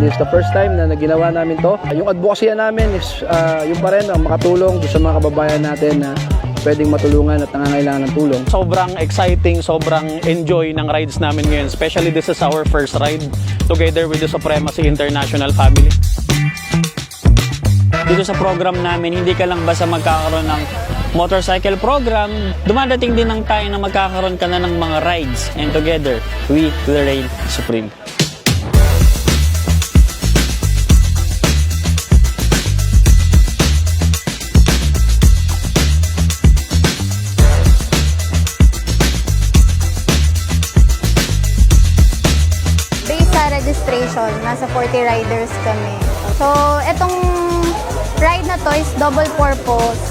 This is the first time na ginawa namin to. Yung advocacy namin is yung pa rin ang makatulong sa mga kababayan natin na pwedeng matulungan at nangangailangan ng tulong. Sobrang exciting, sobrang enjoy ng rides namin ngayon. Especially this is our first ride together with the Supremacy International family. Dito sa program namin, hindi ka lang basta magkakaroon ng motorcycle program, dumadating din ang time na magkakaroon ka na ng mga rides. And together, we will reign supreme. Registration, nasa 40 riders kami. So, etong ride na to is double purpose.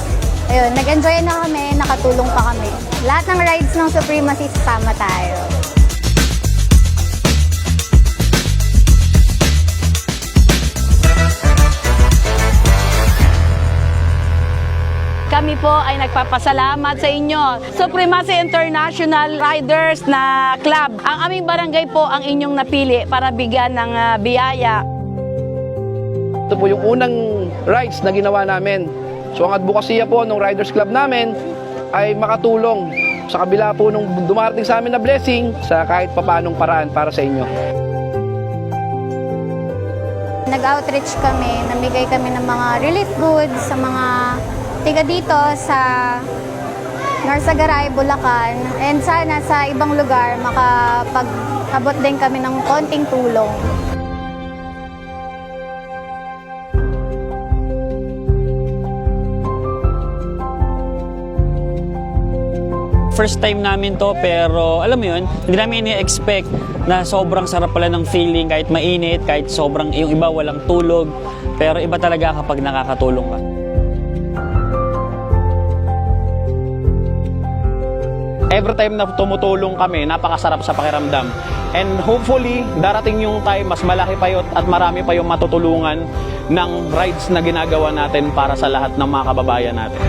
Ayun, nag-enjoy na kami, nakatulong pa kami. Lahat ng rides ng Supremacy, sasama tayo. Kami po ay nagpapasalamat sa inyo, Supremacy International Riders na club. Ang aming barangay po ang inyong napili para bigyan ng biyaya. Ito po yung unang rides na ginawa namin. So ang advokasya po ng Riders Club namin ay makatulong sa kabila po nung dumarating sa amin na blessing sa kahit papanong paraan para sa inyo. Nag-outreach kami, namigay kami ng mga relief goods sa mga tiga dito sa Norsagaray, Bulacan, and sana sa ibang lugar makapag-abot din kami ng konting tulong. First time namin to, pero alam mo yun, hindi namin ini-expect na sobrang sarap pala ng feeling kahit mainit, kahit sobrang yung iba walang tulog, pero iba talaga kapag nakakatulong ka. Every time na tumutulong kami, napakasarap sa pakiramdam. And hopefully, darating yung time, mas malaki pa yun at marami pa yung matutulungan ng rides na ginagawa natin para sa lahat ng mga kababayan natin.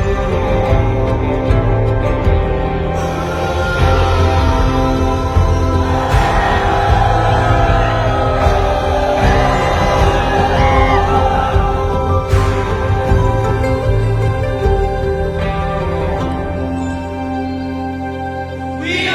We